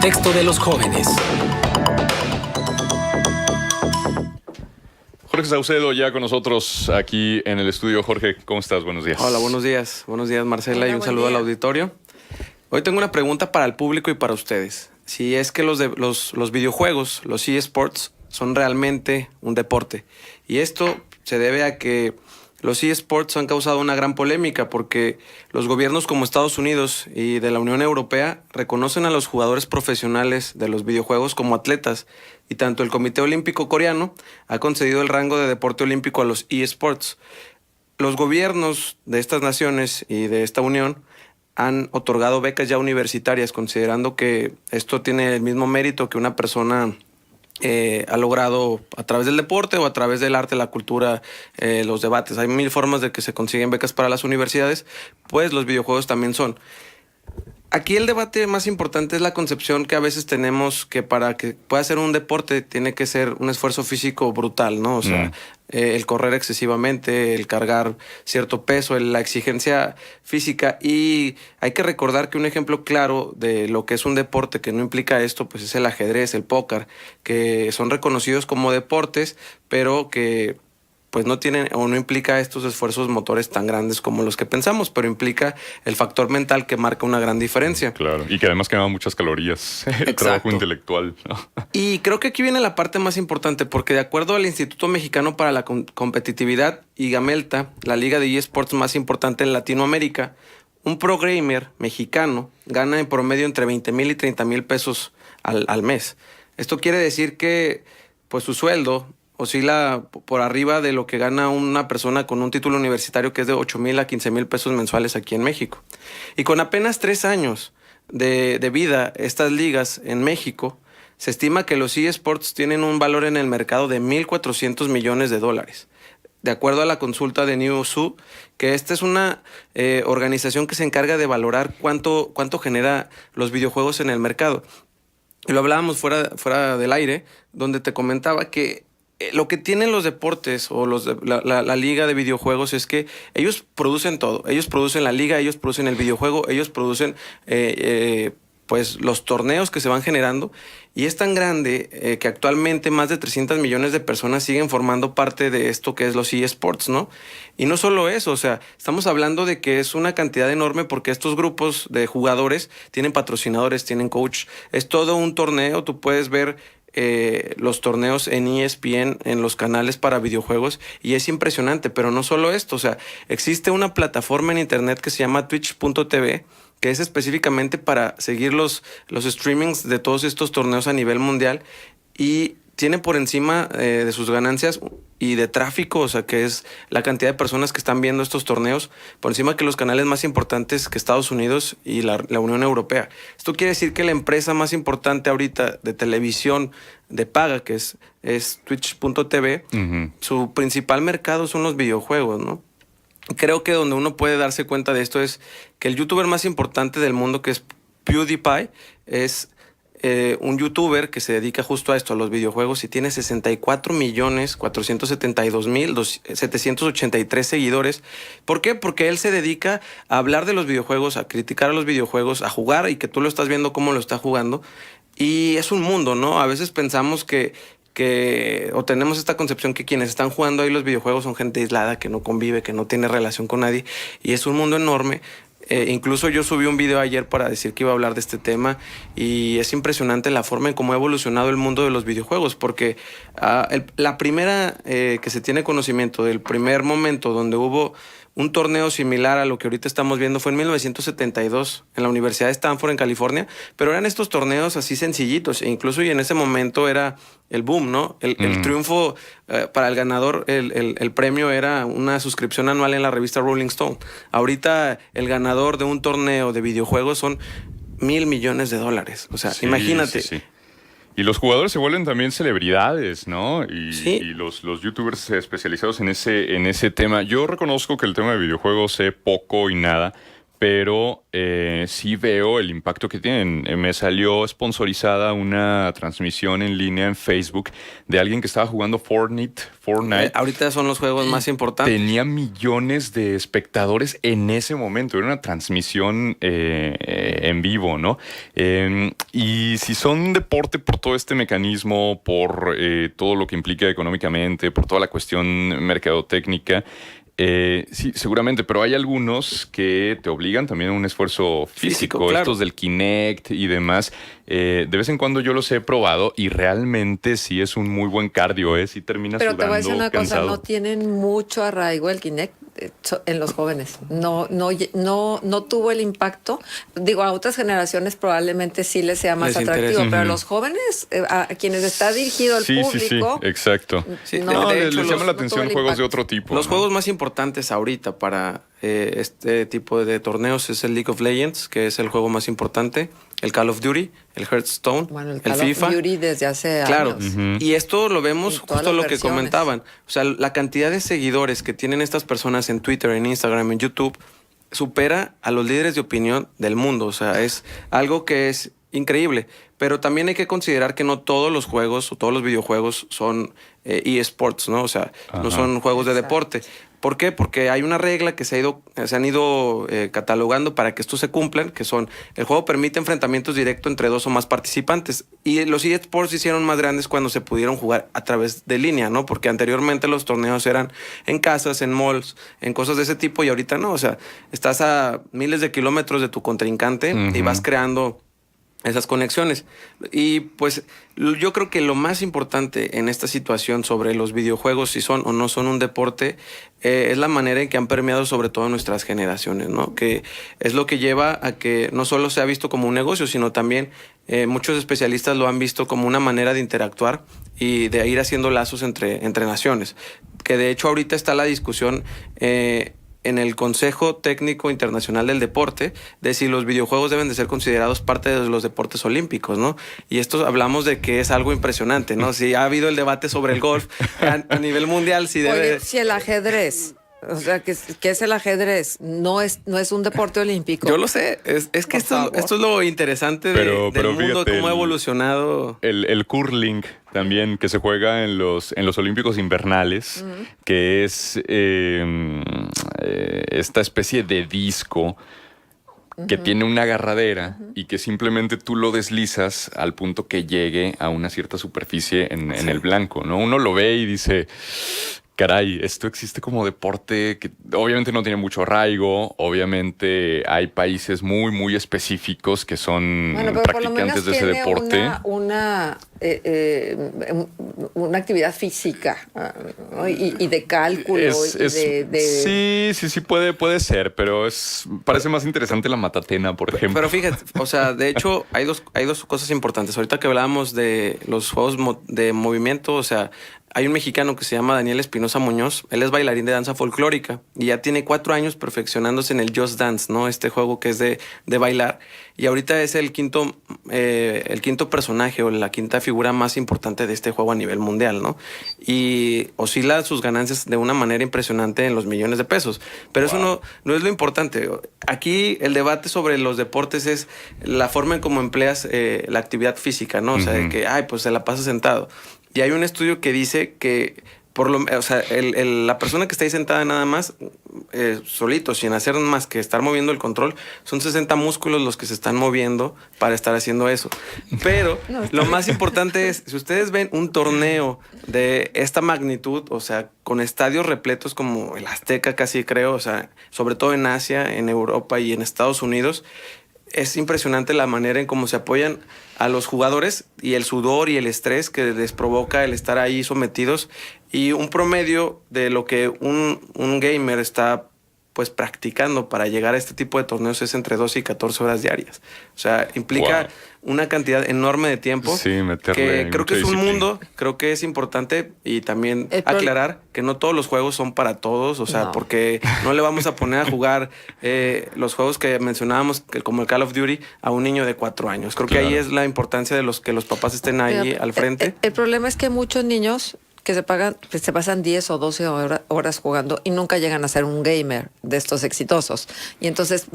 contexto de los jóvenes. Jorge Saucedo ya con nosotros aquí en el estudio. Jorge, ¿cómo estás? Buenos días. Hola, buenos días. Buenos días, Marcela, y un saludo al auditorio. Hoy tengo una pregunta para el público y para ustedes. Si es que los videojuegos, los eSports, son realmente un deporte. Y esto se debe a que los eSports han causado una gran polémica porque los gobiernos como Estados Unidos y de la Unión Europea reconocen a los jugadores profesionales de los videojuegos como atletas, y tanto el Comité Olímpico Coreano ha concedido el rango de deporte olímpico a los eSports. Los gobiernos de estas naciones y de esta unión han otorgado becas ya universitarias, considerando que esto tiene el mismo mérito que una persona ha logrado a través del deporte o a través del arte, la cultura, los debates. Hay mil formas de que se consiguen becas para las universidades, pues los videojuegos también son. Aquí el debate más importante es la concepción que a veces tenemos que para que pueda ser un deporte tiene que ser un esfuerzo físico brutal, ¿no? O sea, el correr excesivamente, el cargar cierto peso, la exigencia física. Y hay que recordar que un ejemplo claro de lo que es un deporte que no implica esto, pues es el ajedrez, el póker, que son reconocidos como deportes, pero que pues no tienen o no implica estos esfuerzos motores tan grandes como los que pensamos, pero implica el factor mental que marca una gran diferencia. Claro, y que además quema muchas calorías, el trabajo intelectual, ¿no? Y creo que aquí viene la parte más importante, porque de acuerdo al Instituto Mexicano para la Competitividad y Gamelta, la liga de eSports más importante en Latinoamérica, un pro gamer mexicano gana en promedio entre 20,000 y 30,000 pesos al mes. Esto quiere decir que pues su sueldo oscila por arriba de lo que gana una persona con un título universitario, que es de 8,000 a 15,000 pesos mensuales aquí en México. Y con apenas 3 años de vida, estas ligas en México, se estima que los eSports tienen un valor en el mercado de 1,400 millones de dólares. De acuerdo a la consulta de Newzoo, que esta es una organización que se encarga de valorar cuánto generan los videojuegos en el mercado. Y lo hablábamos fuera del aire, donde te comentaba que lo que tienen los deportes o la liga de videojuegos es que ellos producen todo. Ellos producen la liga, ellos producen el videojuego, ellos producen pues los torneos que se van generando. Y es tan grande que actualmente más de 300 millones de personas siguen formando parte de esto que es los eSports, ¿no? Y no solo eso, o sea, estamos hablando de que es una cantidad enorme porque estos grupos de jugadores tienen patrocinadores, tienen coach. Es todo un torneo, tú puedes ver los torneos en ESPN, en los canales para videojuegos, y es impresionante. Pero no solo esto, o sea, existe una plataforma en internet que se llama Twitch.tv, que es específicamente para seguir los streamings de todos estos torneos a nivel mundial, y tiene por encima de sus ganancias y de tráfico, o sea, que es la cantidad de personas que están viendo estos torneos, por encima que los canales más importantes que Estados Unidos y la Unión Europea. Esto quiere decir que la empresa más importante ahorita de televisión de paga, que es Twitch.tv, su principal mercado son los videojuegos, ¿no? Creo que donde uno puede darse cuenta de esto es que el youtuber más importante del mundo, que es PewDiePie, es un youtuber que se dedica justo a esto, a los videojuegos, y tiene 64,472,783 seguidores. ¿Por qué? Porque él se dedica a hablar de los videojuegos, a criticar a los videojuegos, a jugar, y que tú lo estás viendo cómo lo está jugando. Y es un mundo, ¿no? A veces pensamos o tenemos esta concepción que quienes están jugando ahí los videojuegos son gente aislada, que no convive, que no tiene relación con nadie, y es un mundo enorme. Incluso yo subí un video ayer para decir que iba a hablar de este tema, y es impresionante la forma en cómo ha evolucionado el mundo de los videojuegos, porque la primera que se tiene conocimiento del primer momento donde hubo un torneo similar a lo que ahorita estamos viendo fue en 1972 en la Universidad de Stanford en California, pero eran estos torneos así sencillitos, e incluso y en ese momento era el boom, ¿no? El triunfo para el ganador, el premio era una suscripción anual en la revista Rolling Stone. Ahorita el ganador de un torneo de videojuegos son $1,000 millones. O sea, sí, imagínate. Sí. Y los jugadores se vuelven también celebridades, ¿no? Y, sí. Y los youtubers especializados en ese tema. Yo reconozco que el tema de videojuegos sé poco y nada, pero sí veo el impacto que tienen. Me salió sponsorizada una transmisión en línea en Facebook de alguien que estaba jugando Fortnite. Ahorita son los juegos más importantes. Tenía millones de espectadores en ese momento. Era una transmisión en vivo, ¿no? Y si son deporte por todo este mecanismo, por todo lo que implica económicamente, por toda la cuestión mercadotécnica, sí, seguramente, pero hay algunos que te obligan también a un esfuerzo físico, claro. Estos del Kinect y demás. De vez en cuando yo los he probado y realmente sí es un muy buen cardio, ¿eh? Sí terminas Pero sudando, te voy a decir una cansado. cosa, no tienen mucho arraigo el Kinect en los jóvenes. No tuvo el impacto. Digo, a otras generaciones probablemente sí les sea más Les atractivo, interesa. pero a los jóvenes, a quienes está dirigido el público. Sí, exacto. Sí, No, de les hecho, llama la no tuvo atención el juegos de impacto. otro tipo. Los ¿no? juegos más importantes ahorita para este tipo de torneos es el League of Legends, que es el juego más importante, el Call of Duty, el Hearthstone, Bueno, el el Call FIFA. of Duty desde hace Claro, años. y esto lo vemos En todas justo las lo que versiones. comentaban. O sea, la cantidad de seguidores que tienen estas personas en Twitter, en Instagram, en YouTube, supera a los líderes de opinión del mundo. O sea, es algo que es increíble. Pero también hay que considerar que no todos los juegos o todos los videojuegos son eSports, ¿no? O sea, no Ajá. son juegos de Exacto. deporte. ¿Por qué? Porque hay una regla que se han ido catalogando para que estos se cumplan, que son, el juego permite enfrentamientos directos entre dos o más participantes. Y los eSports se hicieron más grandes cuando se pudieron jugar a través de línea, ¿no? Porque anteriormente los torneos eran en casas, en malls, en cosas de ese tipo, y ahorita no. O sea, estás a miles de kilómetros de tu contrincante y Ujú. vas creando esas conexiones. Y pues yo creo que lo más importante en esta situación sobre los videojuegos, si son o no son un deporte, es la manera en que han permeado sobre todo nuestras generaciones, ¿no? Que es lo que lleva a que no solo se ha visto como un negocio, sino también muchos especialistas lo han visto como una manera de interactuar y de ir haciendo lazos entre naciones. Que de hecho ahorita está la discusión en el Consejo Técnico Internacional del Deporte de si los videojuegos deben de ser considerados parte de los deportes olímpicos, ¿no? Y esto hablamos de que es algo impresionante, ¿no? Si ha habido el debate sobre el golf a nivel mundial, si debe... Oye, si el ajedrez, o sea, ¿qué es el ajedrez? No es un deporte olímpico. Yo lo sé, es que Por favor. esto es lo interesante Pero del mundo, fíjate, cómo ha evolucionado. El curling también, que se juega en los Olímpicos Invernales, que es esta especie de disco que tiene una agarradera y que simplemente tú lo deslizas al punto que llegue a una cierta superficie en el blanco, ¿no? Uno lo ve y dice, caray, esto existe como deporte que obviamente no tiene mucho arraigo, obviamente hay países muy, muy específicos que son Bueno, pero por lo practicantes menos de ese tiene deporte. una actividad física, ¿no? y de cálculo. Sí, puede ser, pero parece más interesante la matatena, por ejemplo. Pero fíjate, o sea, de hecho hay dos cosas importantes. Ahorita que hablábamos de los juegos de movimiento, o sea, hay un mexicano que se llama Daniel Espinosa Muñoz. Él es bailarín de danza folclórica y ya tiene 4 años perfeccionándose en el Just Dance, ¿no? Este juego que es de bailar. Y ahorita es el quinto personaje o la quinta figura más importante de este juego a nivel mundial, ¿no? Y oscila sus ganancias de una manera impresionante en los millones de pesos. Pero eso no es lo importante. Aquí el debate sobre los deportes es la forma en cómo empleas la actividad física, ¿no? O sea, de que, pues se la pasa sentado. Y hay un estudio que dice que la persona que está ahí sentada nada más, solito, sin hacer más que estar moviendo el control, son 60 músculos los que se están moviendo para estar haciendo eso. Pero lo más importante es, si ustedes ven un torneo de esta magnitud, o sea, con estadios repletos como el Azteca casi creo, o sea, sobre todo en Asia, en Europa y en Estados Unidos, es impresionante la manera en cómo se apoyan a los jugadores y el sudor y el estrés que les provoca el estar ahí sometidos, y un promedio de lo que un gamer está pues practicando para llegar a este tipo de torneos es entre 12 y 14 horas diarias. O sea, implica una cantidad enorme de tiempo. Sí, meterle que creo que es un disciplina. mundo, creo que es importante y también El que no todos los juegos son para todos, o sea, No. porque no le vamos a poner a jugar los juegos que mencionábamos, como el Call of Duty, a un niño de 4 años. Creo que ahí Claro. es la importancia de que los papás estén ahí Pero, al frente. El problema es que muchos niños que se pasan 10 o 12 horas jugando y nunca llegan a ser un gamer de estos exitosos. Y entonces,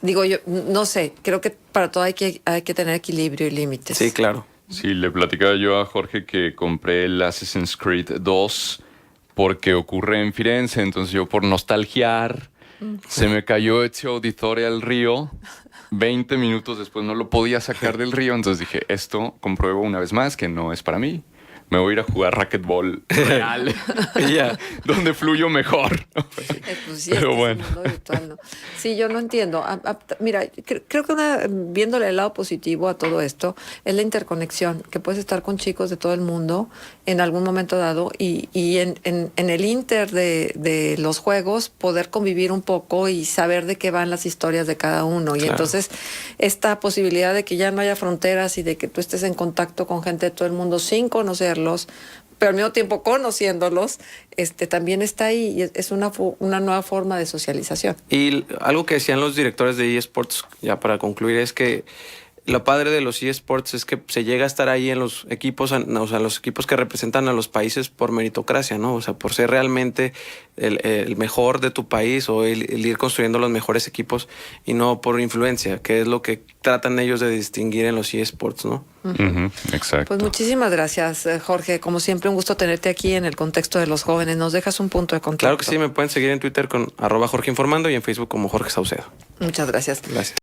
digo yo, no sé, creo que para todo hay que tener equilibrio y límites. Sí, claro. Sí, le platicaba yo a Jorge que compré el Assassin's Creed 2 porque ocurre en Firenze, entonces yo por nostalgiar se me cayó Ezio Auditore al río. 20 minutos después no lo podía sacar del río, entonces dije, esto compruebo una vez más que no es para mí. Me voy a ir a jugar racquetball real, donde fluyo mejor. Pues sí, Pero es bueno. un mundo virtual, ¿no? Sí, yo no entiendo. Mira, creo que viéndole el lado positivo a todo esto es la interconexión, que puedes estar con chicos de todo el mundo en algún momento dado y en el inter de los juegos poder convivir un poco y saber de qué van las historias de cada uno. Y entonces esta posibilidad de que ya no haya fronteras y de que tú estés en contacto con gente de todo el mundo sin conocerlos, pero al mismo tiempo conociéndolos, también está ahí y es una nueva forma de socialización. Y algo que decían los directores de eSports, ya para concluir, es que lo padre de los eSports es que se llega a estar ahí en los equipos, o sea, los equipos que representan a los países por meritocracia, ¿no? O sea, por ser realmente el mejor de tu país o el ir construyendo los mejores equipos y no por influencia, que es lo que tratan ellos de distinguir en los eSports, ¿no? Ujú, exacto. Pues muchísimas gracias, Jorge. Como siempre, un gusto tenerte aquí en el contexto de los jóvenes. Nos dejas un punto de contacto. Claro que sí, me pueden seguir en Twitter con @JorgeInformando y en Facebook como Jorge Saucedo. Muchas gracias. Gracias.